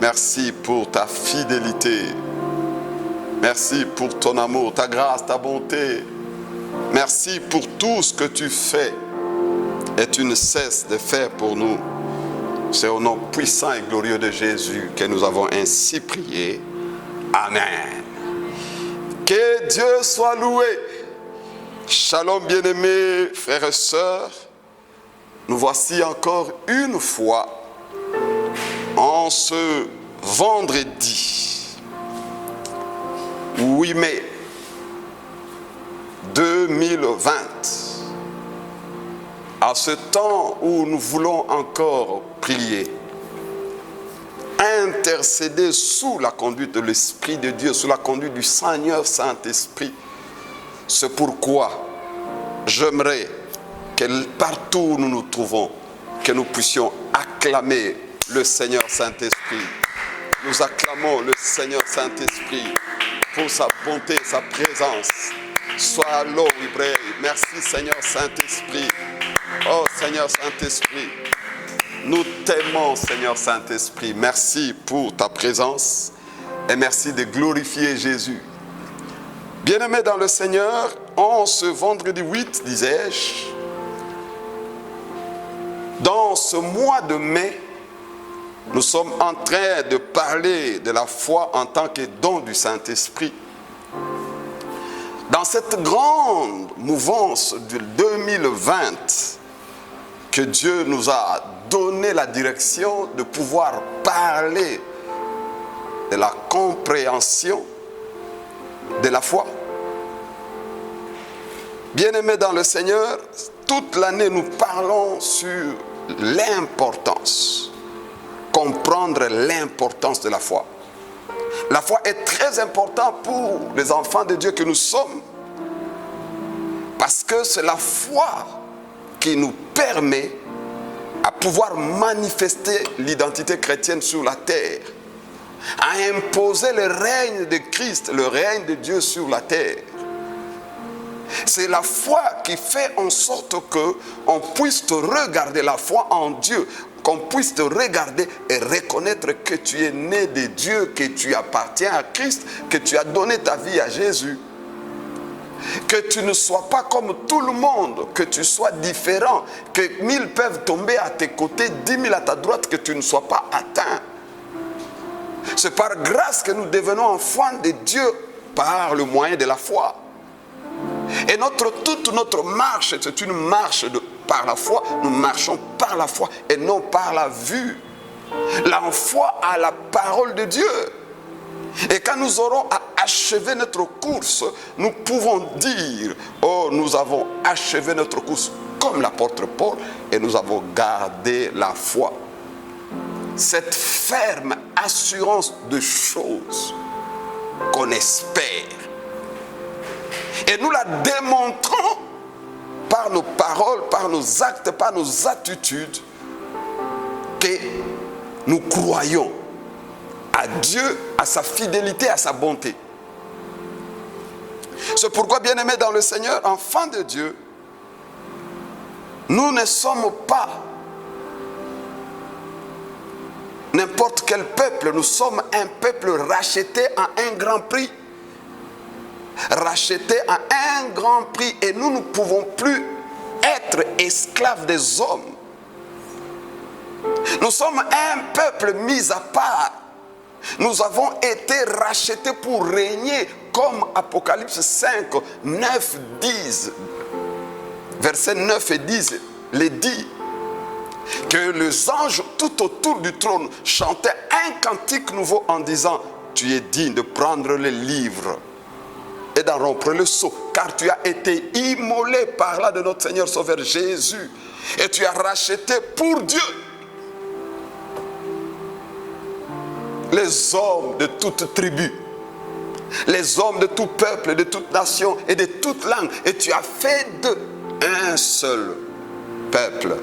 Merci pour ta fidélité. Merci pour ton amour, ta grâce, ta bonté. Merci pour tout ce que tu fais et tu ne cesses de faire pour nous. C'est au nom puissant et glorieux de Jésus que nous avons ainsi prié. Amen. Que Dieu soit loué. Shalom bien-aimés, frères et sœurs. Nous voici encore une fois en ce vendredi 8 mai 2020. À ce temps où nous voulons encore prier, intercéder sous la conduite de l'Esprit de Dieu, sous la conduite du Seigneur Saint-Esprit. C'est pourquoi j'aimerais que partout où nous nous trouvons, que nous puissions acclamer le Seigneur Saint-Esprit. Nous acclamons le Seigneur Saint-Esprit pour sa bonté, sa présence. Sois loué, merci Seigneur Saint-Esprit. Oh Seigneur Saint-Esprit, nous t'aimons Seigneur Saint-Esprit. Merci pour ta présence et merci de glorifier Jésus. Bien-aimés dans le Seigneur, en ce vendredi 8, disais-je, dans ce mois de mai, nous sommes en train de parler de la foi en tant que don du Saint-Esprit. Dans cette grande mouvance de 2020, que Dieu nous a donné la direction de pouvoir parler de la compréhension de la foi. Bien-aimés dans le Seigneur, toute l'année nous parlons sur l'importance, comprendre l'importance de la foi. La foi est très importante pour les enfants de Dieu que nous sommes, parce que c'est la foi qui nous permet à pouvoir manifester l'identité chrétienne sur la terre, à imposer le règne de Christ, le règne de Dieu sur la terre. C'est la foi qui fait en sorte qu'on puisse te regarder, la foi en Dieu, qu'on puisse te regarder et reconnaître que tu es né de Dieu, que tu appartiens à Christ, que tu as donné ta vie à Jésus. Que tu ne sois pas comme tout le monde, que tu sois différent, que 1000 peuvent tomber à tes côtés, 10 000 à ta droite, que tu ne sois pas atteint. C'est par grâce que nous devenons enfants de Dieu par le moyen de la foi. Et toute notre marche, c'est une marche par la foi. Nous marchons par la foi et non par la vue. La foi à la parole de Dieu. Et quand nous aurons achevé notre course, nous pouvons dire, oh, nous avons achevé notre course comme l'apôtre Paul et nous avons gardé la foi. Cette ferme assurance de choses qu'on espère. Et nous la démontrons par nos paroles, par nos actes, par nos attitudes, que nous croyons à Dieu, à sa fidélité, à sa bonté. C'est pourquoi, bien-aimés dans le Seigneur, enfants de Dieu, nous ne sommes pas n'importe quel peuple, nous sommes un peuple racheté à un grand prix. Racheté à un grand prix et nous ne pouvons plus être esclaves des hommes. Nous sommes un peuple mis à part. Nous avons été rachetés pour régner comme Apocalypse 5, 9, 10. Versets 9 et 10 les dit. Que les anges tout autour du trône chantaient un cantique nouveau en disant: tu es digne de prendre les livres et d'en rompre le sceau, car tu as été immolé par là de notre Seigneur Sauveur Jésus, et tu as racheté pour Dieu les hommes de toute tribu, les hommes de tout peuple, de toute nation et de toute langue, et tu as fait d'eux un seul peuple,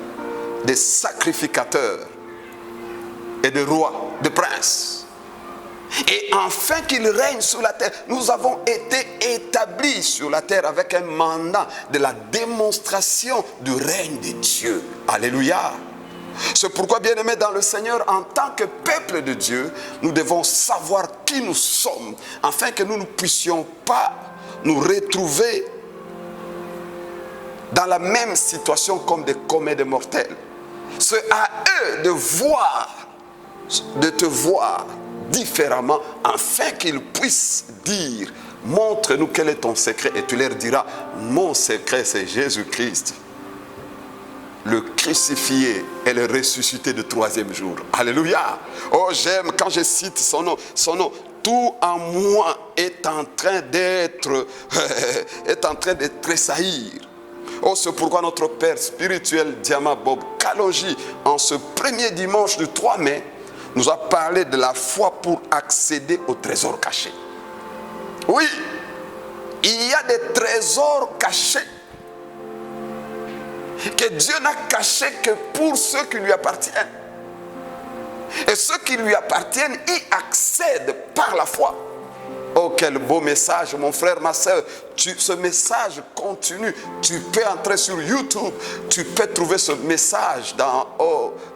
des sacrificateurs et de rois, de princes. Et afin qu'il règne sur la terre, nous avons été établis sur la terre avec un mandat de la démonstration du règne de Dieu. Alléluia. C'est pourquoi, bien-aimés dans le Seigneur, en tant que peuple de Dieu, nous devons savoir qui nous sommes, afin que nous ne puissions pas nous retrouver dans la même situation comme des communs des mortels. C'est à eux de te voir différemment, afin qu'ils puissent dire, montre-nous quel est ton secret, et tu leur diras, mon secret c'est Jésus-Christ, le crucifié et le ressuscité de troisième jour. Alléluia. Oh, j'aime quand je cite son nom. Son nom. Tout en moi est en train d'être tressaillir. Oh, c'est pourquoi notre Père spirituel, Diama Bob Kalonji, en ce premier dimanche du 3 mai, nous a parlé de la foi pour accéder au trésor caché. Oui, il y a des trésors cachés que Dieu n'a caché que pour ceux qui lui appartiennent. Et ceux qui lui appartiennent y accèdent par la foi. Oh, quel beau message, mon frère, ma soeur. Ce message continue. Tu peux entrer sur YouTube. Tu peux trouver ce message dans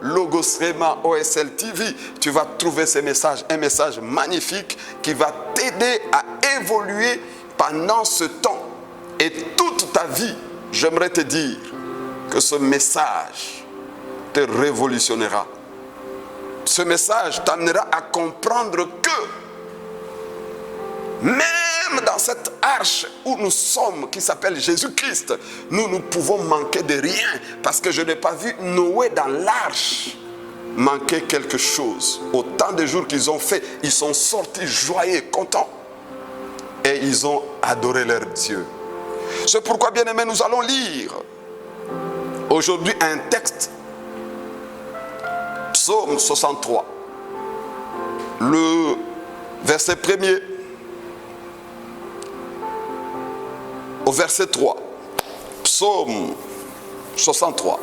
Logos Rema OSL TV. Tu vas trouver ce message, un message magnifique qui va t'aider à évoluer pendant ce temps. Et toute ta vie, j'aimerais te dire que ce message te révolutionnera. Ce message t'amènera à comprendre que même dans cette arche où nous sommes, qui s'appelle Jésus-Christ, nous ne pouvons manquer de rien, parce que je n'ai pas vu Noé dans l'arche manquer quelque chose. Autant de jours qu'ils ont fait, ils sont sortis joyeux, contents, et ils ont adoré leur Dieu. C'est pourquoi, bien-aimés, nous allons lire aujourd'hui un texte, Psaume 63, le verset 1er au verset 3. Psaume 63.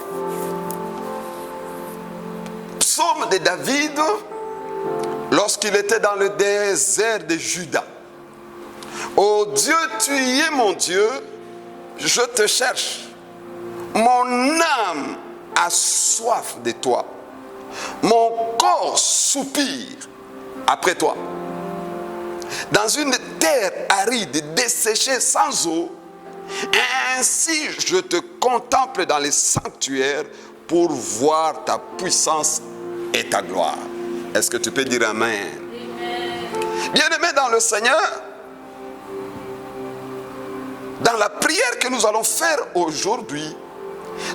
Psaume de David lorsqu'il était dans le désert de Juda. Ô Dieu, tu y es mon Dieu, je te cherche. Mon âme a soif de toi. Mon corps soupire après toi. Dans une terre aride, desséchée sans eau, ainsi je te contemple dans les sanctuaires pour voir ta puissance et ta gloire. Est-ce que tu peux dire Amen? Bien-aimé dans le Seigneur, dans la prière que nous allons faire aujourd'hui,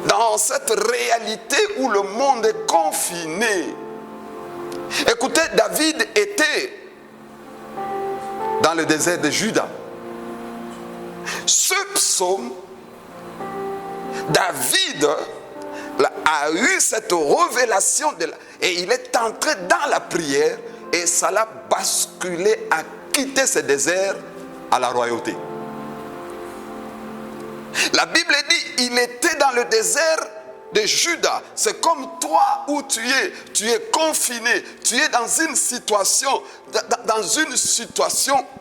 dans cette réalité où le monde est confiné, écoutez, David était dans le désert de Juda. Ce psaume, David a eu cette révélation et il est entré dans la prière et ça l'a basculé à quitter ce désert à la royauté. La Bible dit, il était dans le désert de Juda. C'est comme toi où tu es confiné, tu es dans une situation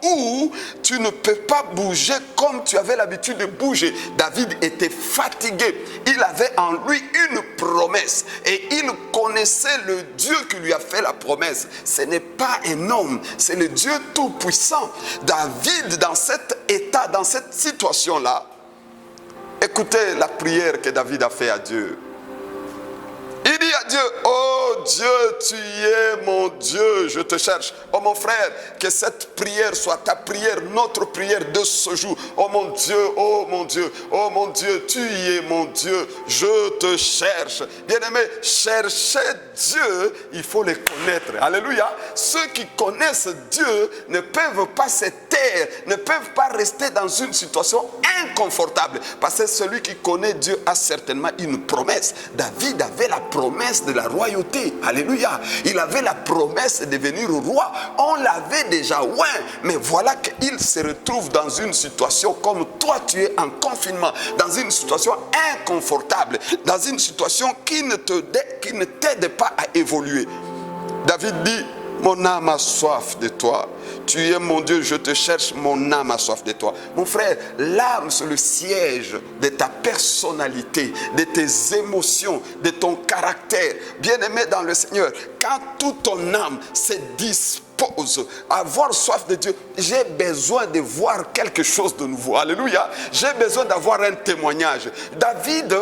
où tu ne peux pas bouger comme tu avais l'habitude de bouger. David était fatigué, il avait en lui une promesse et il connaissait le Dieu qui lui a fait la promesse. Ce n'est pas un homme, c'est le Dieu tout-puissant. David, dans cet état, dans cette situation-là, écoutez la prière que David a fait à Dieu. Il dit à Dieu, oh Dieu, tu es mon Dieu, je te cherche. Oh mon frère, que cette prière soit ta prière, notre prière de ce jour. Oh mon Dieu, oh mon Dieu, oh mon Dieu, tu es mon Dieu, je te cherche. Bien-aimé, chercher Dieu, il faut les connaître. Alléluia. Ceux qui connaissent Dieu ne peuvent pas se taire, ne peuvent pas rester dans une situation inconfortable. Parce que celui qui connaît Dieu a certainement une promesse. David avait la promesse de la royauté. Alléluia. Il avait la promesse de devenir roi. On l'avait déjà, ouais. Mais voilà qu'il se retrouve dans une situation comme toi, tu es en confinement, dans une situation inconfortable, dans une situation qui ne t'aide pas à évoluer. David dit, Mon âme a soif de toi. Tu es mon Dieu, je te cherche, mon âme a soif de toi. Mon frère, l'âme, c'est le siège de ta personnalité, de tes émotions, de ton caractère. Bien-aimé dans le Seigneur, quand toute ton âme se dispose à avoir soif de Dieu, j'ai besoin de voir quelque chose de nouveau. Alléluia. J'ai besoin d'avoir un témoignage. David,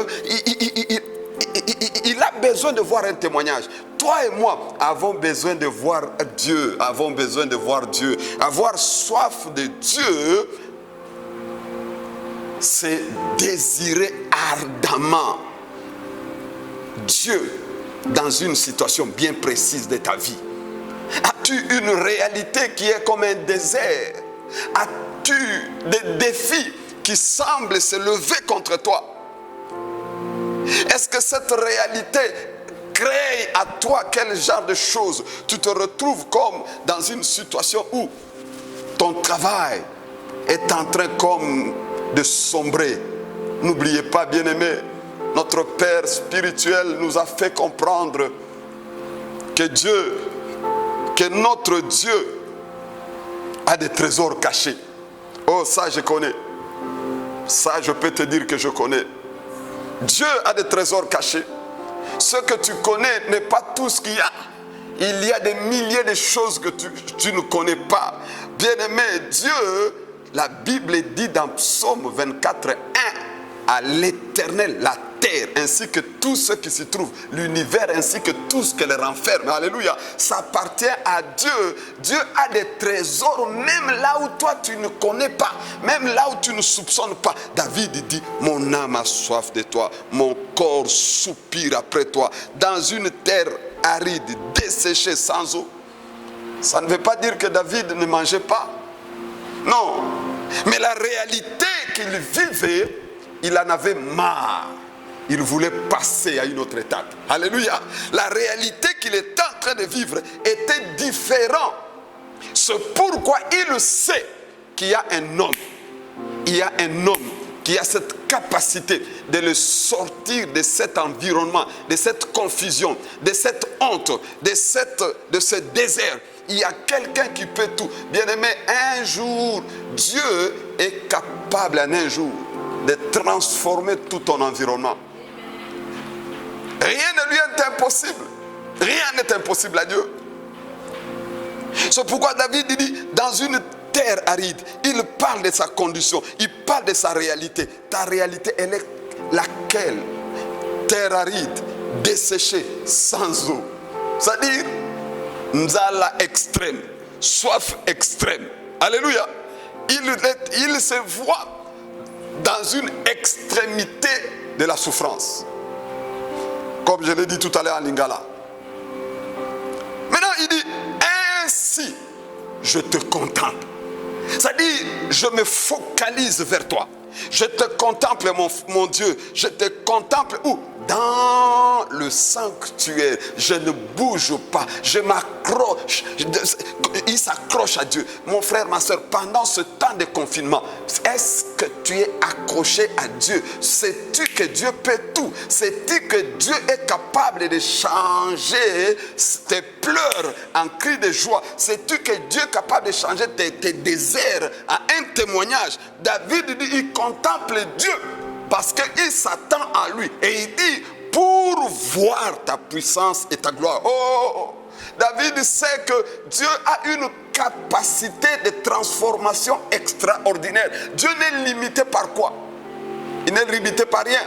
il a besoin de voir un témoignage. Toi et moi avons besoin de voir Dieu. Avons besoin de voir Dieu. Avoir soif de Dieu, c'est désirer ardemment Dieu dans une situation bien précise de ta vie. As-tu une réalité qui est comme un désert? As-tu des défis qui semblent se lever contre toi? Est-ce que cette réalité crée à toi quel genre de choses? Tu te retrouves comme dans une situation où ton travail est en train comme de sombrer. N'oubliez pas, bien-aimé, notre Père spirituel nous a fait comprendre que notre Dieu a des trésors cachés. Oh, ça je connais. Ça je peux te dire que je connais. Dieu a des trésors cachés. Ce que tu connais n'est pas tout ce qu'il y a. Il y a des milliers de choses que tu ne connais pas. Bien-aimé, Dieu, la Bible dit dans Psaume 24:1, à l'Éternel, la terre, ainsi que tout ce qui s'y trouve, l'univers, ainsi que tout ce qu'elle renferme. Alléluia. Ça appartient à Dieu. Dieu a des trésors, même là où toi tu ne connais pas, même là où tu ne soupçonnes pas. David dit, mon âme a soif de toi, mon corps soupire après toi. Dans une terre aride, desséchée, sans eau. Ça ne veut pas dire que David ne mangeait pas. Non. Mais la réalité qu'il vivait, il en avait marre. Il voulait passer à une autre étape. Alléluia. La réalité qu'il était en train de vivre était différente. C'est pourquoi il sait qu'il y a un homme. Il y a un homme qui a cette capacité de le sortir de cet environnement, de cette confusion, de cette honte, de ce désert. Il y a quelqu'un qui peut tout. Bien-aimé, un jour, Dieu est capable en un jour de transformer tout ton environnement. Rien ne lui est impossible. Rien n'est impossible à Dieu. C'est pourquoi David dit, dans une terre aride, il parle de sa condition, il parle de sa réalité. Ta réalité, elle est laquelle? Terre aride, desséchée, sans eau. C'est-à-dire, nzala extrême, soif extrême. Alléluia. Il se voit dans une extrémité de la souffrance. Comme je l'ai dit tout à l'heure en lingala. Maintenant, il dit, ainsi, je te contemple. C'est-à-dire, je me focalise vers toi. Je te contemple, mon Dieu. Je te contemple où? Dans le sanctuaire. Je ne bouge pas. Je m'accroche. Il s'accroche à Dieu. Mon frère, ma soeur, pendant ce temps de confinement, est-ce que tu es accroché à Dieu? Sais-tu que Dieu peut tout? Sais-tu que Dieu est capable de changer tes pleurs en cris de joie? Sais-tu que Dieu est capable de changer tes déserts en un témoignage? David dit, il contemple Dieu parce qu'il s'attend à lui. Et il dit, pour voir ta puissance et ta gloire. Oh, David sait que Dieu a une capacité de transformation extraordinaire. Dieu n'est limité par quoi? Il n'est limité par rien.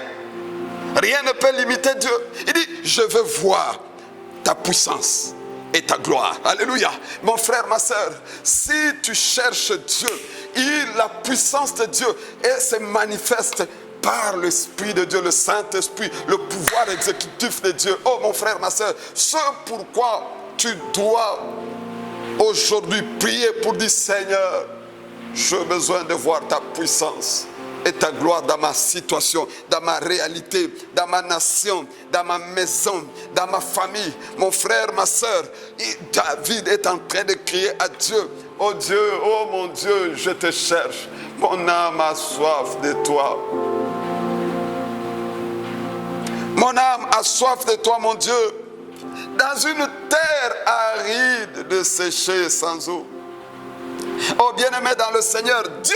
Rien ne peut limiter Dieu. Il dit, je veux voir ta puissance et ta gloire. Alléluia. Mon frère, ma soeur, si tu cherches Dieu, la puissance de Dieu se manifeste par l'Esprit de Dieu, le Saint-Esprit, le pouvoir exécutif de Dieu. Oh mon frère, ma soeur, c'est pourquoi tu dois aujourd'hui prier pour dire, Seigneur, j'ai besoin de voir ta puissance et ta gloire dans ma situation, dans ma réalité, dans ma nation, dans ma maison, dans ma famille. Mon frère, ma soeur, David est en train de crier à Dieu. Oh Dieu, oh mon Dieu, je te cherche. Mon âme a soif de toi. Mon âme a soif de toi, mon Dieu. dans une terre aride, desséchée sans eau. Oh bien-aimé dans le Seigneur, Dieu,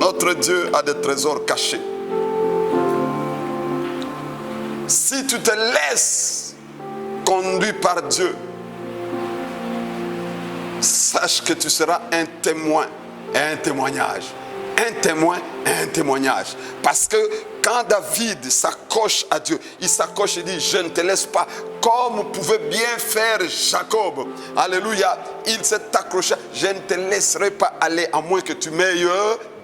notre Dieu a des trésors cachés. Si tu te laisses conduire par Dieu, sache que tu seras un témoin et un témoignage. Un témoin et un témoignage. Parce que quand David s'accroche à Dieu, il s'accroche et dit, je ne te laisse pas, comme pouvait bien faire Jacob. Alléluia. Il s'est accroché, je ne te laisserai pas aller à moins que tu m'aies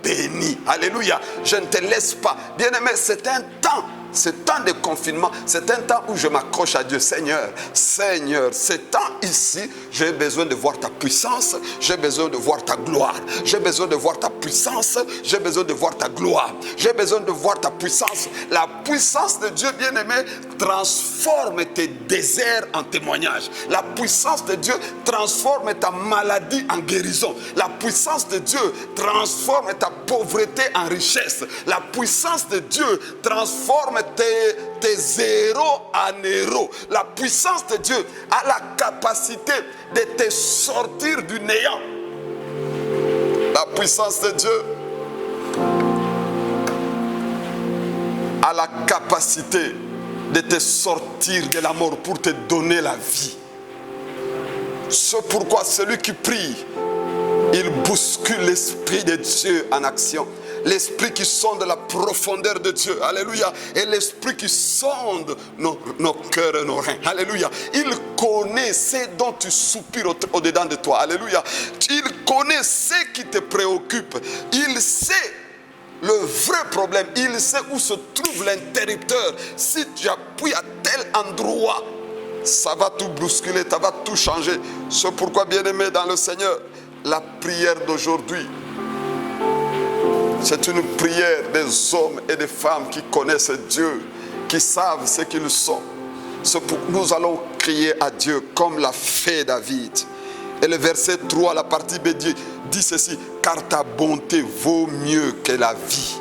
béni. Alléluia. Je ne te laisse pas. Bien-aimé, c'est un temps. Ce temps de confinement, c'est un temps où je m'accroche à Dieu. Seigneur, Seigneur, ce temps ici, j'ai besoin de voir ta puissance, j'ai besoin de voir ta gloire, j'ai besoin de voir ta puissance, j'ai besoin de voir ta gloire, j'ai besoin de voir ta puissance. La puissance de Dieu, bien-aimé, transforme tes déserts en témoignages. La puissance de Dieu transforme ta maladie en guérison. La puissance de Dieu transforme ta pauvreté en richesse. La puissance de Dieu transforme tes zéros en héros. La puissance de Dieu a la capacité de te sortir du néant. La puissance de Dieu a la capacité de te sortir de la mort pour te donner la vie. C'est pourquoi celui qui prie, il bouscule l'Esprit de Dieu en action. L'Esprit qui sonde la profondeur de Dieu. Alléluia. Et l'Esprit qui sonde nos cœurs et nos reins. Alléluia. Il connaît ce dont tu soupires au-dedans de toi. Alléluia. Il connaît ce qui te préoccupe. Il sait le vrai problème. Il sait où se trouve l'interrupteur. Si tu appuies à tel endroit, ça va tout bousculer, ça va tout changer. C'est pourquoi, bien-aimé dans le Seigneur, la prière d'aujourd'hui, c'est une prière des hommes et des femmes qui connaissent Dieu, qui savent ce qu'ils sont. C'est pourquoi nous allons crier à Dieu comme l'a fait David. Et le verset 3, la partie B dit ceci: car ta bonté vaut mieux que la vie.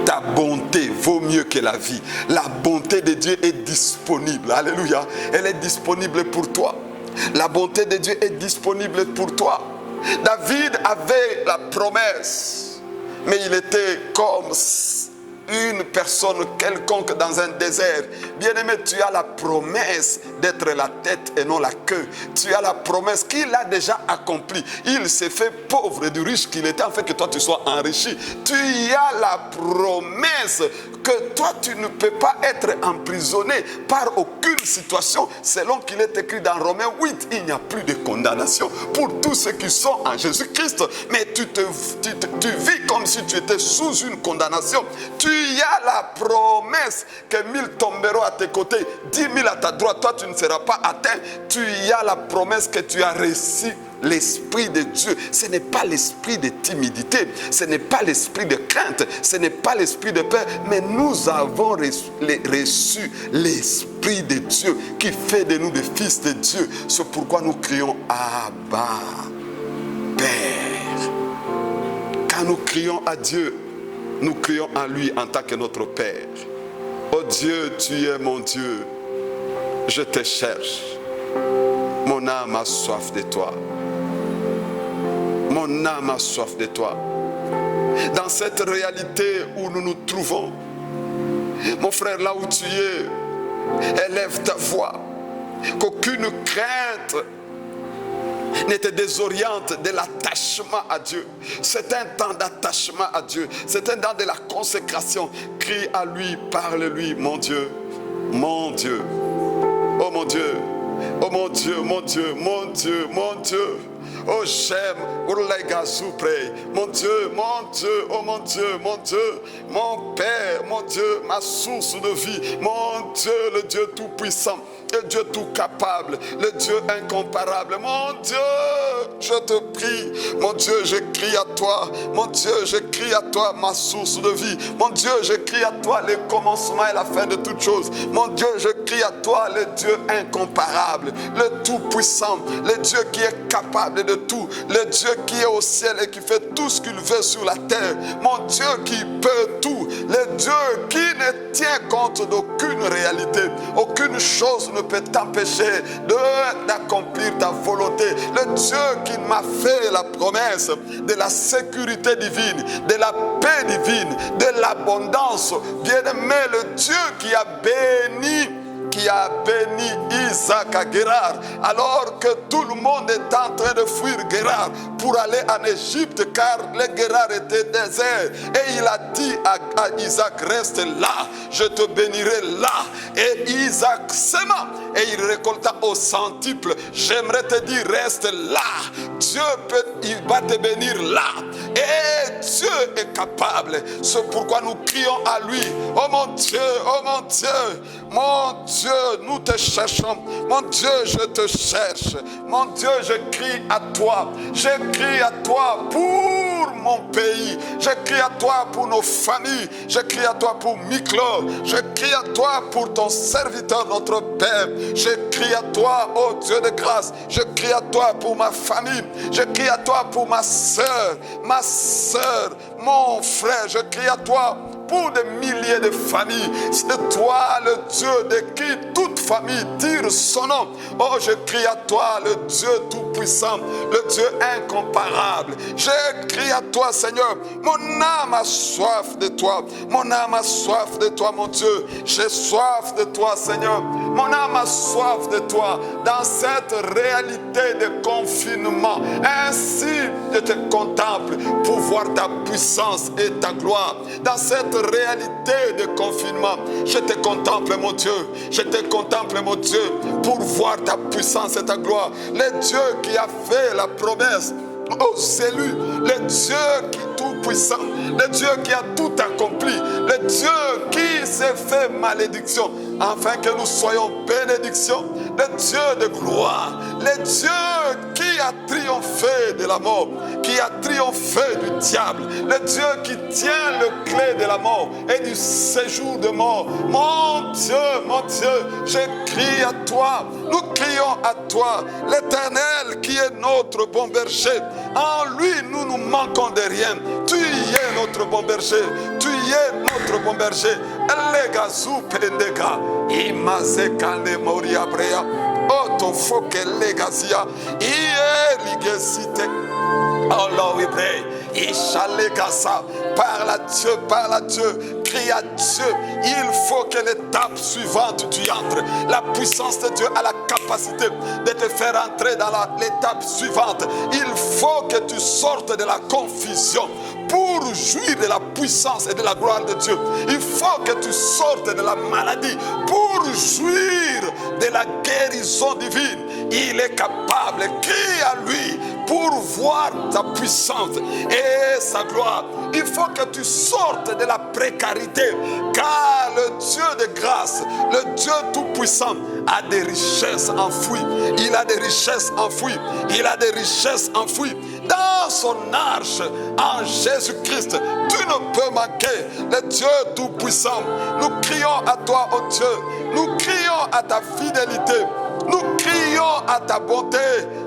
Ta bonté vaut mieux que la vie. La bonté de Dieu est disponible. Alléluia. Elle est disponible pour toi. La bonté de Dieu est disponible pour toi. David avait la promesse, mais il était comme une personne quelconque dans un désert. Bien-aimé, tu as la promesse d'être la tête et non la queue. Tu as la promesse qu'il a déjà accomplie. Il s'est fait pauvre du riche qu'il était, afin que toi tu sois enrichi. Tu as la promesse que toi tu ne peux pas être emprisonné par aucune situation, selon qu'il est écrit dans Romains 8. Il n'y a plus de condamnation pour tous ceux qui sont en Jésus-Christ. Mais tu vis comme si tu étais sous une condamnation. Tu as la promesse que 1000 tomberont à tes côtés, 10 000 à ta droite, toi tu ne seras pas atteint. Tu as la promesse que tu as reçu l'Esprit de Dieu. Ce n'est pas l'esprit de timidité, ce n'est pas l'esprit de crainte, ce n'est pas l'esprit de peur, mais nous avons reçu l'Esprit de Dieu qui fait de nous des fils de Dieu. C'est pourquoi nous crions Abba, Père. Quand nous crions à Dieu, nous crions en lui en tant que notre Père. Oh Dieu, tu es mon Dieu. Je te cherche. Mon âme a soif de toi. Mon âme a soif de toi. Dans cette réalité où nous nous trouvons, mon frère, là où tu es, élève ta voix. Qu'aucune crainte ne te désoriente de l'attachement à Dieu. C'est un temps d'attachement à Dieu. C'est un temps de la consécration. Crie à lui, parle-lui, mon Dieu, mon Dieu. Oh mon Dieu, oh mon Dieu, mon Dieu, mon Dieu, mon Dieu. Oh j'aime, mon Dieu, mon Dieu, oh mon Dieu, mon Dieu, mon Père, mon Dieu, ma source de vie, mon Dieu, le Dieu tout-puissant, le Dieu tout capable, le Dieu incomparable. Mon Dieu, je te prie, mon Dieu, je crie à toi, mon Dieu, je crie à toi, ma source de vie, mon Dieu, je crie crie à toi le commencement et la fin de toutes choses. Mon Dieu, je crie à toi le Dieu incomparable, le tout-puissant, le Dieu qui est capable de tout, le Dieu qui est au ciel et qui fait tout ce qu'il veut sur la terre. Mon Dieu qui peut tout, le Dieu qui ne tient compte d'aucune réalité. Aucune chose ne peut t'empêcher d'accomplir ta volonté. Le Dieu qui m'a fait la promesse de la sécurité divine, de la paix divine, de l'abondance. Bien-aimé, le Dieu qui a béni Isaac à Guérard, alors que tout le monde est en train de fuir Guérard pour aller en Égypte, car le Guérard était désert. Et il a dit à Isaac, reste là, je te bénirai là. Et Isaac s'aima et il récolta au centuple. J'aimerais te dire, reste là. Dieu il va te bénir là. Et Dieu est capable. C'est pourquoi nous crions à lui. Oh mon Dieu, oh mon Dieu, mon Dieu, nous te cherchons. Mon Dieu, je te cherche. Mon Dieu, je crie à toi. Je crie à toi pour mon pays. Je crie à toi pour nos familles. Je crie à toi pour Miklo. Je crie à toi pour ton serviteur, notre Père. Je crie à toi, oh Dieu de grâce. Je crie à toi pour ma famille. Je crie à toi pour ma soeur, mon frère. Je crie à toi pour des milliers de familles. C'est toi le Dieu de qui toute famille tire son nom. Oh, je crie à toi, le Dieu tout-puissant, le Dieu incomparable. Je crie à toi, Seigneur. Mon âme a soif de toi. Mon âme a soif de toi, mon Dieu. J'ai soif de toi, Seigneur. Mon âme a soif de toi dans cette réalité de confinement. Ainsi, je te contemple pour voir ta puissance et ta gloire. Dans cette réalité de confinement, je te contemple, mon Dieu. Je te contemple, mon Dieu, pour voir ta puissance et ta gloire. Le Dieu qui a fait la promesse aux élus, le Dieu qui est tout puissant, le Dieu qui a tout accompli, le Dieu qui s'est fait malédiction afin que nous soyons bénédiction, le Dieu de gloire, le Dieu qui a triomphé de la mort, qui a triomphé du diable, le Dieu qui tient le clé de la mort et du séjour de mort. Mon Dieu, je crie à toi, nous crions à toi, l'Éternel qui est notre bon berger. En lui, nous ne manquons de rien. Tu es notre bon berger. Tu es notre bon berger. Oh Lord, we pray. Parle à Dieu, crie à Dieu. Il faut que l'étape suivante tu entres. La puissance de Dieu a la capacité de te faire entrer dans l'étape suivante. Il faut que tu sortes de la confusion pour jouir de la puissance et de la gloire de Dieu. Il faut que tu sortes de la maladie pour jouir de la guérison divine. Il est capable. Crie à lui pour voir sa puissance et sa gloire. Il faut que tu sortes de la précarité, car le Dieu de grâce, le Dieu tout-puissant a des richesses enfouies. Il a des richesses enfouies. Il a des richesses enfouies dans son arche en Jésus-Christ. Tu ne peux manquer, le Dieu tout-puissant. Nous crions à toi, oh Dieu. Nous crions à ta fidélité. Nous crions à ta bonté.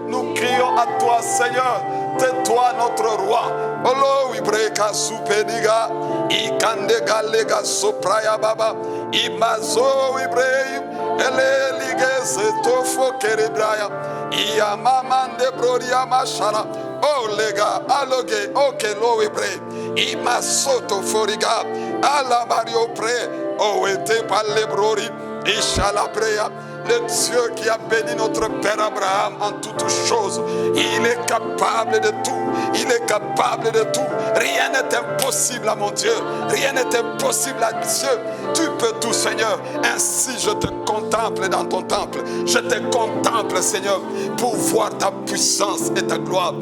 Nous crions à toi, Seigneur. C'est toi notre roi. Olo wibreka supediga ikandega lega sopraya baba imazo wibrei ele ligeze tofo kerebraya iya mamande broria mashara o lega aloge okelo wibrei imasoto foriga ala mario pre o ete palle brori ishala preya. Le Dieu qui a béni notre Père Abraham en toutes choses. Il est capable de tout. Il est capable de tout. Rien n'est impossible à mon Dieu. Rien n'est impossible à Dieu. Tu peux tout, Seigneur. Ainsi, je te contemple dans ton temple. Je te contemple, Seigneur, pour voir ta puissance et ta gloire.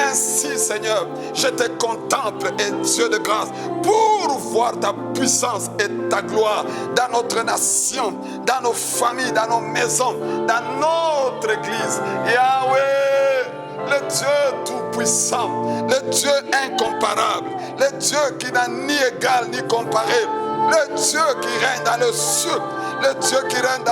Ainsi, Seigneur, je te contemple, et Dieu de grâce, pour voir ta puissance et ta gloire dans notre nation, dans nos familles, dans nos maisons, dans notre église. Yahweh, le Dieu tout-puissant, le Dieu incomparable, le Dieu qui n'a ni égal ni comparé. le Dieu qui règne dans le ciel, le Dieu qui règne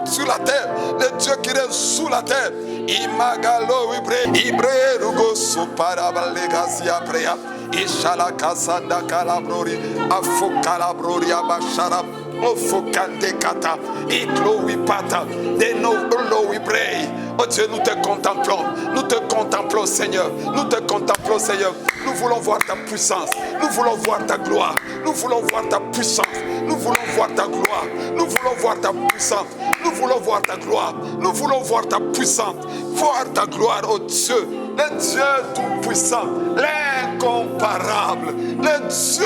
sur la terre, le Dieu qui règne sous la terre. Imagalo ibre rugo supara balegazia prea. Ishala kasanda kalabrori, afo kalabrori abashara, ofo kante kata, iklo wipata, de no lo wibrei. Oh Dieu, nous te contemplons Seigneur, nous te contemplons Seigneur. Nous voulons voir ta puissance, nous voulons voir ta gloire, nous voulons voir ta puissance, nous voulons voir ta gloire, nous voulons voir ta puissance, nous voulons voir ta gloire, nous voulons voir ta puissance, voir ta gloire, oh Dieu, le Dieu tout-puissant, l'incomparable, le Dieu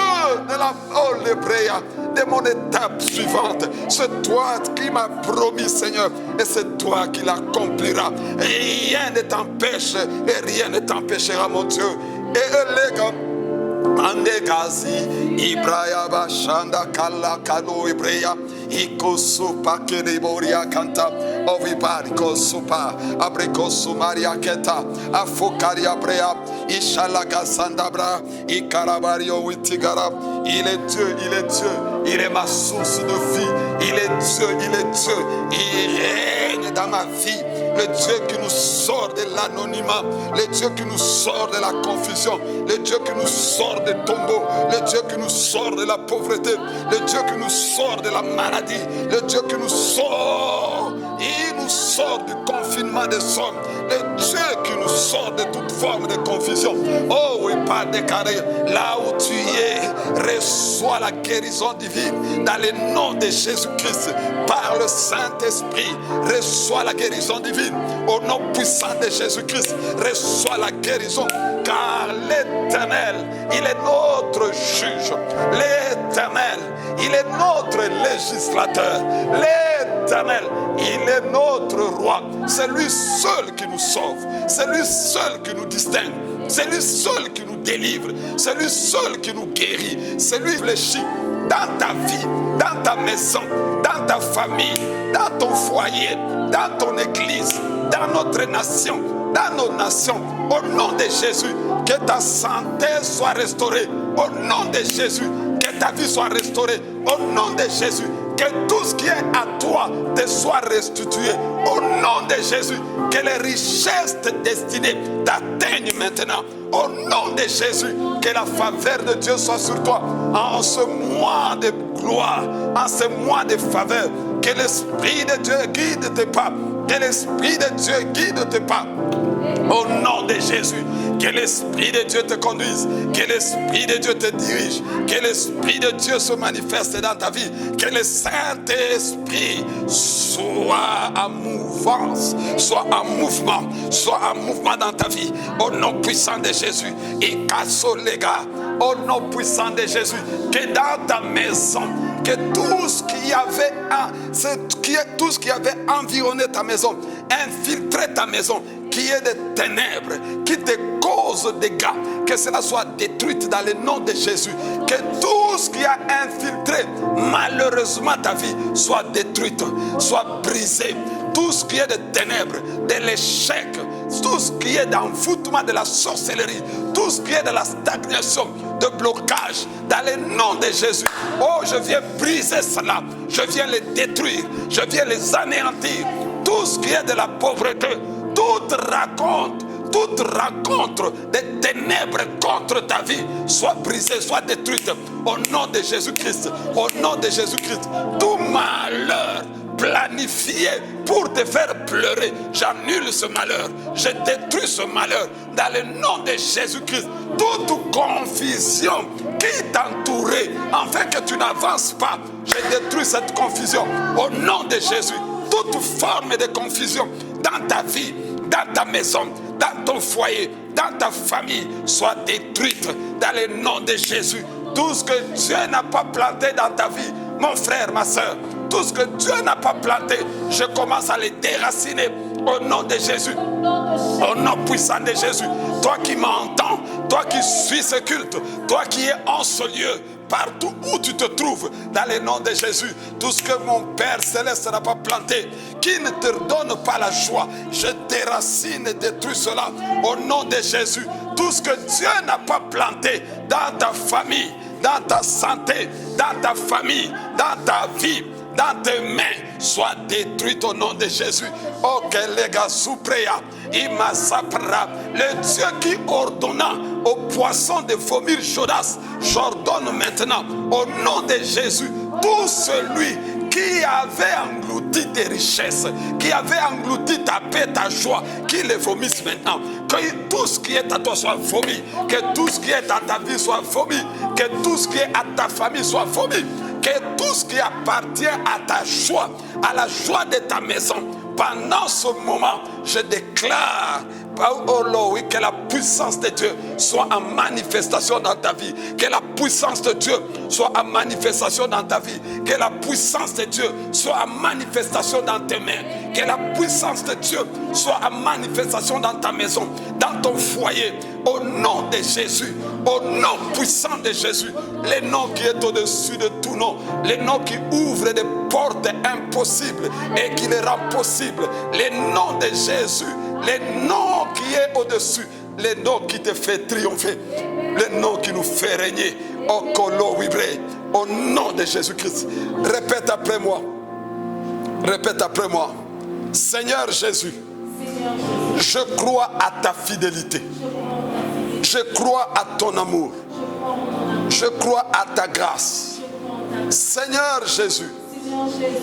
de la Olébréa, de mon étape suivante. C'est toi qui m'as promis, Seigneur, et c'est toi qui l'accompliras. Rien ne t'empêche et rien ne t'empêchera, mon Dieu. Et les gars, Andegazi, Ibraya Bashanda Kala Kano Ibreya, Ikosu Pakeriboria Kanta, Ovibari Kosupa, Abrikosu Maria Keta, Afokaria Brea, Ishalaga Sandabra, Ikarabario Witigara. Il est Dieu, il est Dieu, il est ma source de vie, il est Dieu, il est Dieu, il règne dans ma vie. Le Dieu qui nous sort de l'anonymat, le Dieu qui nous sort de la confusion, le Dieu qui nous sort des tombeaux, le Dieu qui nous sort de la pauvreté, le Dieu qui nous sort de la maladie, le Dieu qui nous sort, il nous sort du confinement des hommes, le Dieu qui nous sort de toute forme de confusion. Oh oui, Père déclaré, là où tu es, reçois la guérison divine dans le nom de Jésus-Christ, par le Saint-Esprit, reçois la guérison divine. Au nom puissant de Jésus-Christ, reçois la guérison, car l'Éternel, il est notre juge. L'Éternel, il est notre législateur. L'Éternel, il est notre roi. C'est lui seul qui nous sauve. C'est lui seul qui nous distingue. C'est lui seul qui nous délivre. C'est lui seul qui nous guérit. C'est lui qui fléchit dans ta vie, dans ta maison, dans ta famille, dans ton foyer, dans ton église, dans notre nation, dans nos nations. Au nom de Jésus, que ta santé soit restaurée. Au nom de Jésus, que ta vie soit restaurée. Au nom de Jésus, que tout ce qui est à toi te soit restitué. Au nom de Jésus, que les richesses destinées t'atteignent maintenant. Au nom de Jésus, que la faveur de Dieu soit sur toi. En ce mois de gloire, en ce mois de faveur, que l'Esprit de Dieu guide tes pas. Que l'Esprit de Dieu guide tes pas. Au nom de Jésus, que l'Esprit de Dieu te conduise, que l'Esprit de Dieu te dirige, que l'Esprit de Dieu se manifeste dans ta vie, que le Saint-Esprit soit en mouvance, soit en mouvement dans ta vie. Au nom puissant de Jésus, et casse les gars, au nom puissant de Jésus, que dans ta maison, que tout ce qui avait environné ta maison, infiltré ta maison, qui est des ténèbres, qui te cause des dégâts, que cela soit détruit dans le nom de Jésus. Que tout ce qui a infiltré malheureusement ta vie soit détruit, soit brisé. Tout ce qui est de ténèbres, de l'échec, tout ce qui est d'envoûtement, de la sorcellerie, tout ce qui est de la stagnation, de blocage, dans le nom de Jésus. Oh, je viens briser cela, je viens les détruire, je viens les anéantir. Tout ce qui est de la pauvreté, toute rencontre des ténèbres contre ta vie soit brisée, soit détruite au nom de Jésus-Christ. Au nom de Jésus-Christ, tout malheur planifié pour te faire pleurer, j'annule ce malheur, je détruis ce malheur dans le nom de Jésus-Christ. Toute confusion qui t'entourait afin que tu n'avances pas, je détruis cette confusion au nom de Jésus. Toute forme de confusion dans ta vie, dans ta maison, dans ton foyer, dans ta famille, soit détruite dans le nom de Jésus. Tout ce que Dieu n'a pas planté dans ta vie, mon frère, ma soeur, tout ce que Dieu n'a pas planté, je commence à les déraciner au nom de Jésus. Au nom puissant de Jésus. Toi qui m'entends, toi qui suis ce culte, toi qui es en ce lieu, partout où tu te trouves, dans le nom de Jésus, tout ce que mon Père Céleste n'a pas planté, qui ne te donne pas la joie, je déracine et détruis cela au nom de Jésus. Tout ce que Dieu n'a pas planté dans ta famille, dans ta santé, dans ta famille, dans ta vie, dans tes mains, soit détruite au nom de Jésus. Oh, que les gars soupréa, le Dieu qui ordonna aux poissons de vomir Jonas, j'ordonne maintenant au nom de Jésus, tout celui qui avait englouti tes richesses, qui avait englouti ta paix, ta joie, qui les vomisse maintenant. Que tout ce qui est à toi soit vomi, que tout ce qui est à ta vie soit vomi, que tout ce qui est à ta famille soit vomi, que tout ce qui appartient à ta joie, à la joie de ta maison, pendant ce moment, je déclare, oh Lord, oui, que la puissance de Dieu soit en manifestation dans ta vie. Que la puissance de Dieu soit en manifestation dans ta vie. Que la puissance de Dieu soit en manifestation dans tes mains. Que la puissance de Dieu soit en manifestation dans ta maison, dans ton foyer. Au nom de Jésus, au nom puissant de Jésus, le nom qui est au-dessus de tout nom, le nom qui ouvre des portes impossibles et qui les rend possibles, le nom de Jésus, le nom qui est au-dessus, le nom qui te fait triompher, le nom qui nous fait régner. Au Kolo Wibre, au nom de Jésus-Christ. Répète après moi. Répète après moi. Seigneur Jésus, je crois à ta fidélité. Je crois à ton amour. Je crois à ta grâce. Seigneur Jésus,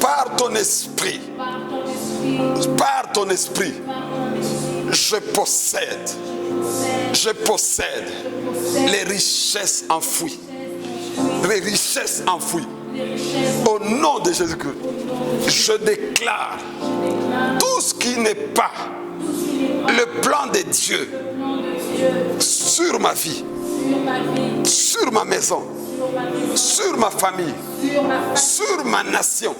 par ton esprit, je possède les richesses enfouies. Les richesses enfouies. Au nom de Jésus-Christ, je déclare tout ce qui n'est pas le plan de Dieu sur ma vie, sur ma maison, sur ma famille, sur ma nation.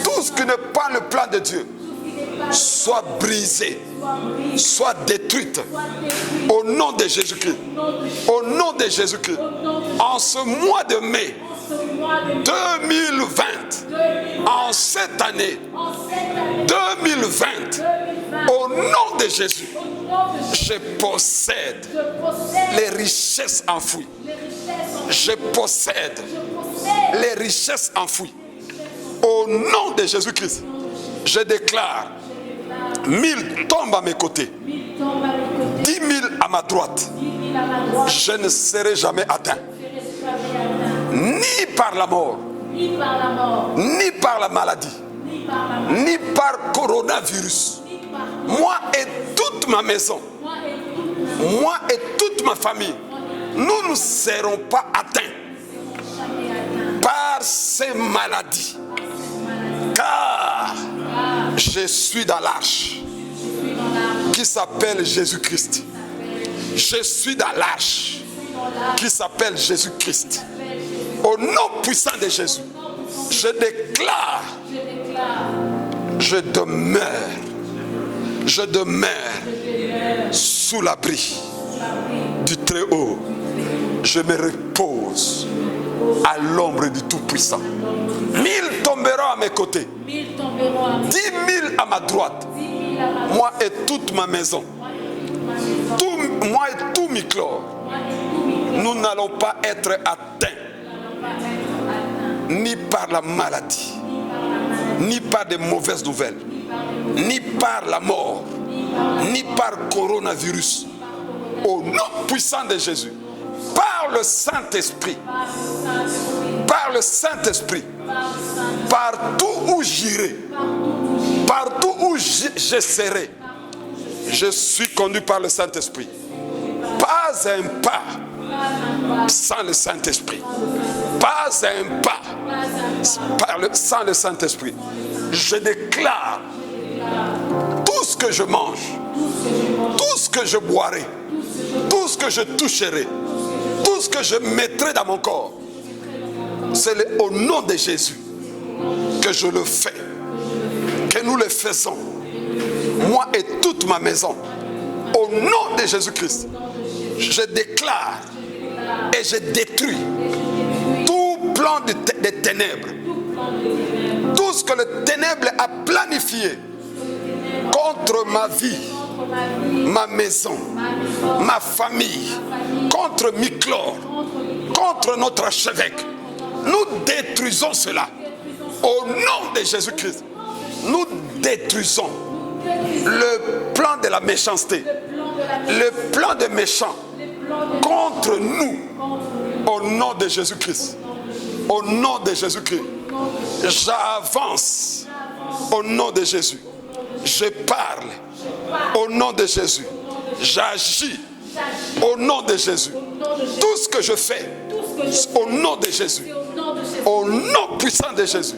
Tout ce qui n'est pas le plan de Dieu soit brisé, soit détruite au nom de Jésus-Christ. Au nom de Jésus-Christ. En ce mois de mai 2020, en cette année 2020, au nom de Jésus, je possède les richesses enfouies. Je possède les richesses enfouies. Au nom de Jésus-Christ, je déclare 1000 tombent à mes côtés, 10 000 à ma droite. Je ne serai jamais atteint. Ni par la mort, ni par la maladie, ni par coronavirus. Moi et toute ma maison, moi et toute ma famille, nous ne serons pas atteints par ces maladies. Car je suis dans l'arche qui s'appelle Jésus-Christ. Je suis dans l'arche qui s'appelle Jésus-Christ. Au nom puissant de Jésus, je déclare, je demeure sous l'abri du Très-Haut. Je me repose à l'ombre du Tout-Puissant. 1000 tomberont à mes côtés, 10 000 à ma droite. Moi et toute ma maison, moi et tout Miclor, nous n'allons pas être atteints ni par la maladie, ni par de mauvaises nouvelles, ni par la mort, ni par coronavirus. Au nom puissant de Jésus, par le Saint-Esprit, par le Saint-Esprit, partout où j'irai, partout où je serai, je suis conduit par le Saint-Esprit. Pas un pas sans le Saint-Esprit. Pas un pas sans le Saint-Esprit. Je déclare tout ce que je mange, tout ce que je boirai, tout ce que je toucherai, tout ce que je mettrai dans mon corps, c'est au nom de Jésus que je le fais, que nous le faisons, moi et toute ma maison. Au nom de Jésus-Christ, je déclare et je détruis tout plan des ténèbres, tout ce que le ténèbre a planifié contre ma vie, ma maison, ma famille, contre Miclor, contre notre archevêque. Nous détruisons cela. Au nom de Jésus-Christ, nous détruisons le plan de la méchanceté, le plan des méchants contre nous. Au nom de Jésus-Christ. Au nom de Jésus-Christ. J'avance. Au nom de Jésus. Je parle. Au nom de Jésus. J'agis. Au nom de Jésus. Tout ce que je fais. Au nom de Jésus. Au nom puissant de Jésus.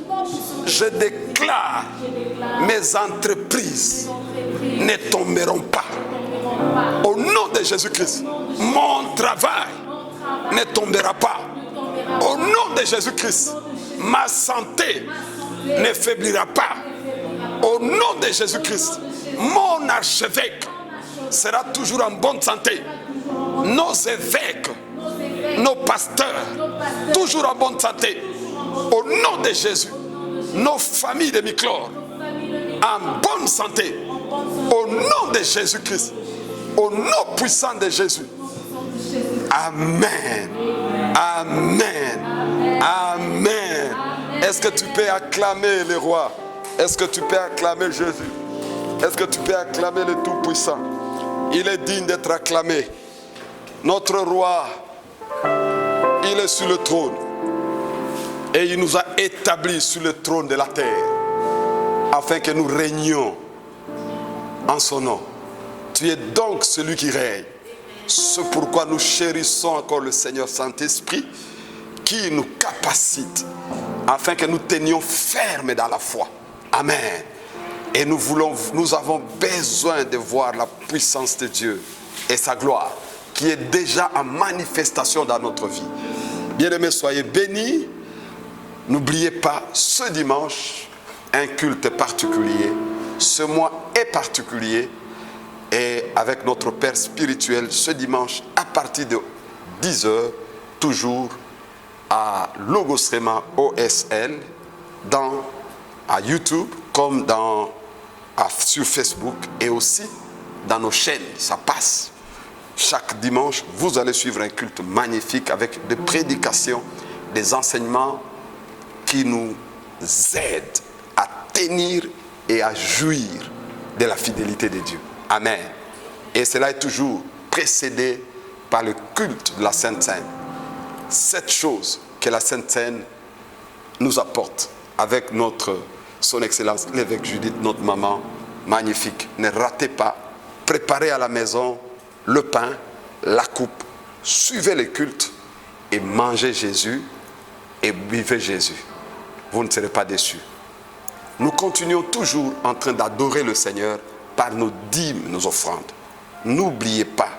Je déclare mes entreprises ne tomberont pas. Au nom de Jésus-Christ. Mon travail ne tombera pas. Au nom de Jésus-Christ, ma santé ne faiblira pas. Au nom de Jésus-Christ, mon archevêque sera toujours en bonne santé. Nos évêques, nos pasteurs, toujours en bonne santé. Au nom de Jésus, nos familles de Miclor, en bonne santé. Au nom de Jésus-Christ, au nom puissant de Jésus. Amen. Amen. Amen. Est-ce que tu peux acclamer le roi? Est-ce que tu peux acclamer Jésus? Est-ce que tu peux acclamer le Tout-Puissant? Il est digne d'être acclamé. Notre roi, il est sur le trône. Et il nous a établis sur le trône de la terre, afin que nous régnions en son nom. Tu es donc celui qui règne. C'est pourquoi nous chérissons encore le Seigneur Saint-Esprit, qui nous capacite, afin que nous tenions ferme dans la foi. Amen. Et nous avons besoin de voir la puissance de Dieu et sa gloire, qui est déjà en manifestation dans notre vie. Bien-aimés, soyez bénis. N'oubliez pas, ce dimanche, un culte particulier. Ce mois est particulier. Et avec notre Père spirituel, ce dimanche, à partir de 10h, toujours à Logos Rema OSL, à YouTube, comme sur Facebook, et aussi dans nos chaînes. Ça passe. Chaque dimanche, vous allez suivre un culte magnifique avec des prédications, des enseignements qui nous aident à tenir et à jouir de la fidélité de Dieu. Amen. Et cela est toujours précédé par le culte de la Sainte Seine. Cette chose que la Sainte Seine nous apporte avec son Excellence, l'évêque Judith, notre maman, magnifique. Ne ratez pas, préparez à la maison le pain, la coupe, suivez les cultes et mangez Jésus et buvez Jésus. Vous ne serez pas déçus. Nous continuons toujours en train d'adorer le Seigneur par nos dîmes, nos offrandes. N'oubliez pas,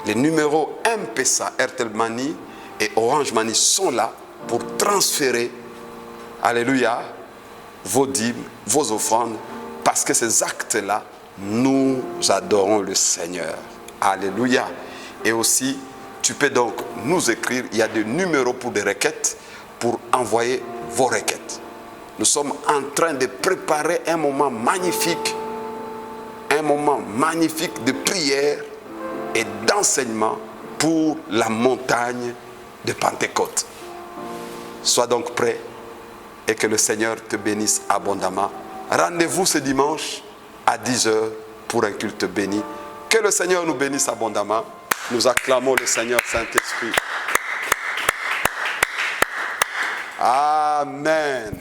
les numéros M-Pesa, Airtel Money et Orange Money sont là pour transférer, alléluia, vos dîmes, vos offrandes, parce que ces actes-là, nous adorons le Seigneur. Alléluia. Et aussi, tu peux donc nous écrire, il y a des numéros pour des requêtes, pour envoyer vos requêtes. Nous sommes en train de préparer un moment magnifique de prière et d'enseignement pour la montagne de Pentecôte. Sois donc prêt et que le Seigneur te bénisse abondamment. Rendez-vous ce dimanche à 10h pour un culte béni. Que le Seigneur nous bénisse abondamment. Nous acclamons le Seigneur Saint-Esprit. Amen.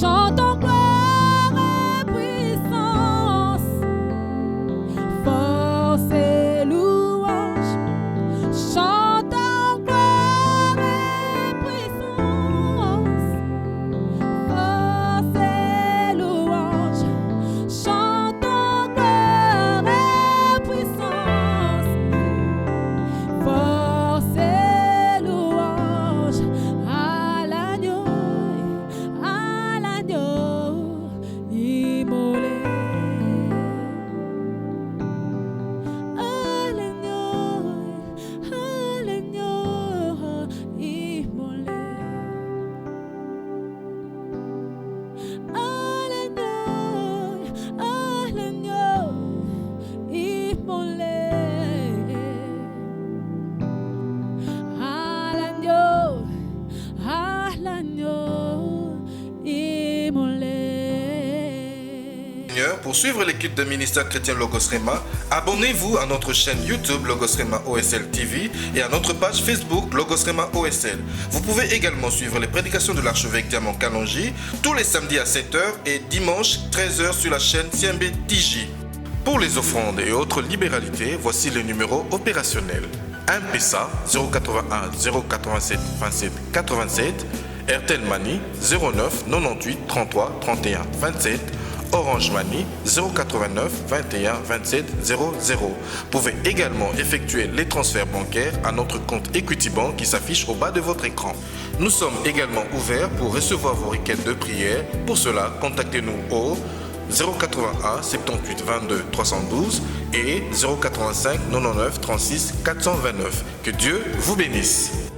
Chantons gloire. suivre l'équipe de ministère chrétien Logos Rema, abonnez-vous à notre chaîne YouTube Logos Rema OSL TV et à notre page Facebook Logos Rema OSL. Vous pouvez également suivre les prédications de l'archevêque Diamant Kalonji tous les samedis à 7h et dimanche 13h sur la chaîne CMB TJ. Pour les offrandes et autres libéralités, voici le numéro opérationnel. M-Pesa 081 087 27 87, Airtel Money 09 98 33 31 27, Orange Money 089 21 27 00. Vous pouvez également effectuer les transferts bancaires à notre compte Equity Bank qui s'affiche au bas de votre écran. Nous sommes également ouverts pour recevoir vos requêtes de prière. Pour cela, contactez-nous au 081 78 22 312 et 085 99 36 429. Que Dieu vous bénisse.